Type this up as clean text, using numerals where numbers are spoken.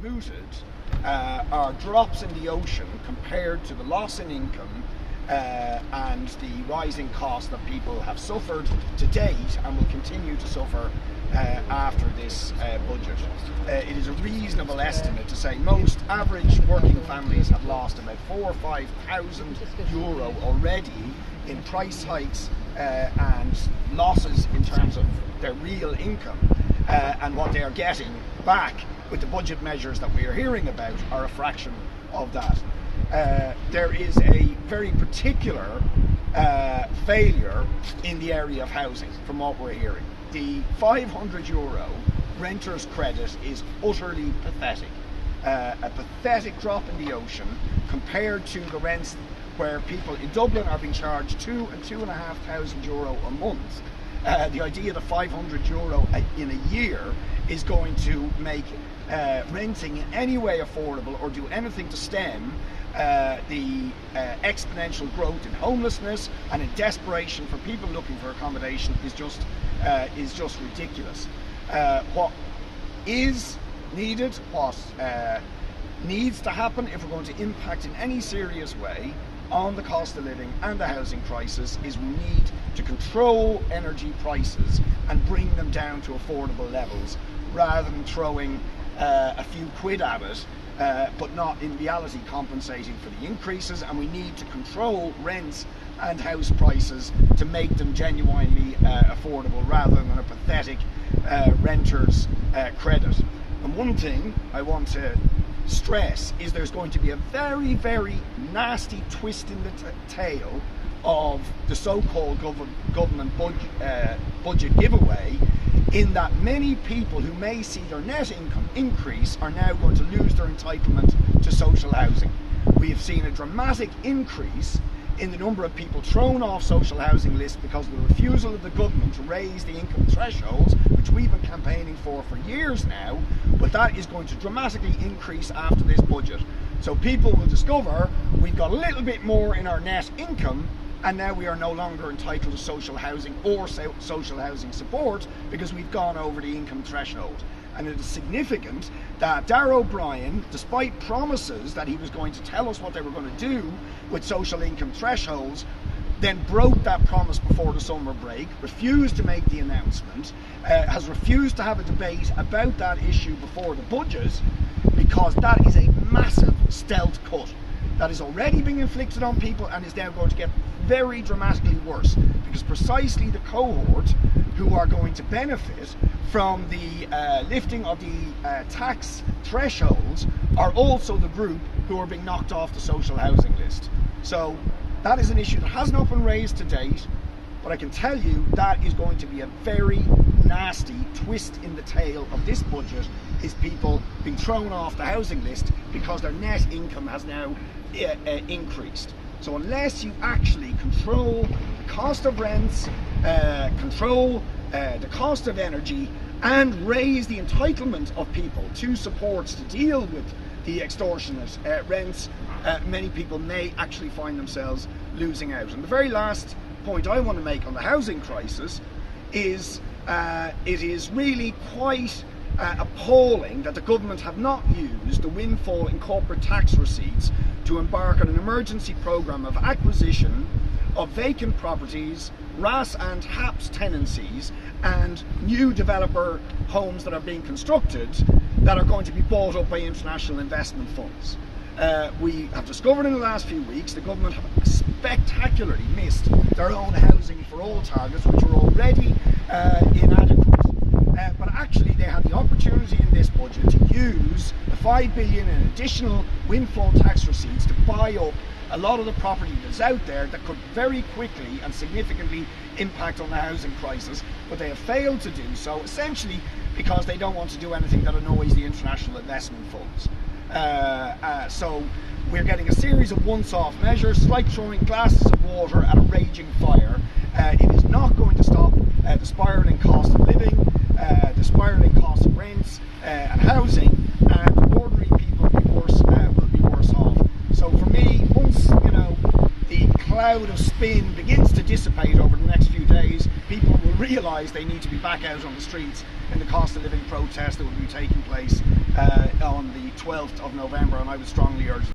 mooted are drops in the ocean compared to the loss in income and the rising cost that people have suffered to date and will continue to suffer after this budget. It is a reasonable estimate to say most average working families have lost about €4,000 or €5,000 already in price hikes and losses in terms of their real income, and what they are getting back with the budget measures that we are hearing about are a fraction of that. There is a very particular failure in the area of housing from what we're hearing. The €500 renter's credit is utterly pathetic. A pathetic drop in the ocean compared to the rents where people in Dublin are being charged €2,000 and €2,500 a month. The idea that €500 in a year is going to make renting in any way affordable or do anything to stem the exponential growth in homelessness and in desperation for people looking for accommodation is just ridiculous. What is needed, what needs to happen if we're going to impact in any serious way on the cost of living and the housing crisis is we need to control energy prices and bring them down to affordable levels rather than throwing a few quid at it but not in reality compensating for the increases. And we need to control rents and house prices to make them genuinely affordable rather than a pathetic renter's credit. And one thing I want to stress is there's going to be a very, very nasty twist in the tail of the so-called government budget giveaway, in that many people who may see their net income increase are now going to lose their entitlement to social housing. We have seen a dramatic increase in the number of people thrown off social housing lists because of the refusal of the government to raise the income thresholds, which we've been campaigning for years now, but that is going to dramatically increase after this budget. So people will discover we've got a little bit more in our net income and now we are no longer entitled to social housing or social housing support because we've gone over the income threshold. And it is significant that Darragh O'Brien, despite promises that he was going to tell us what they were going to do with social income thresholds, then broke that promise before the summer break, refused to make the announcement, has refused to have a debate about that issue before the budget, because that is a massive stealth cut that is already being inflicted on people and is now going to get very dramatically worse, because precisely the cohort who are going to benefit from the lifting of the tax thresholds are also the group who are being knocked off the social housing list. So that is an issue that has not been raised to date, but I can tell you that is going to be a very nasty twist in the tail of this budget, is people being thrown off the housing list because their net income has now increased. So unless you actually control the cost of rents, control the cost of energy, and raise the entitlement of people to supports to deal with the extortionate rents, many people may actually find themselves losing out. And the very last point I want to make on the housing crisis is it is really quite appalling that the government have not used the windfall in corporate tax receipts to embark on an emergency programme of acquisition of vacant properties, RAS and HAPS tenancies, and new developer homes that are being constructed that are going to be bought up by international investment funds. We have discovered in the last few weeks the government have spectacularly missed their own housing for all targets, which are already inadequate. But actually they had the opportunity in this budget to use the $5 billion in additional windfall tax receipts to buy up a lot of the property that's out there that could very quickly and significantly impact on the housing crisis, but they have failed to do so, essentially because they don't want to do anything that annoys the international investment funds. So we're getting a series of once-off measures, like throwing glasses of water at a raging fire. It is not going to stop the spiralling cost of living, the spiralling cost of rents and housing, and ordinary people will be worse off. So for me, once the cloud of spin begins to dissipate over the next few days, people will realise they need to be back out on the streets in the cost of living protest that will be taking place on the 12th of November, and I would strongly urge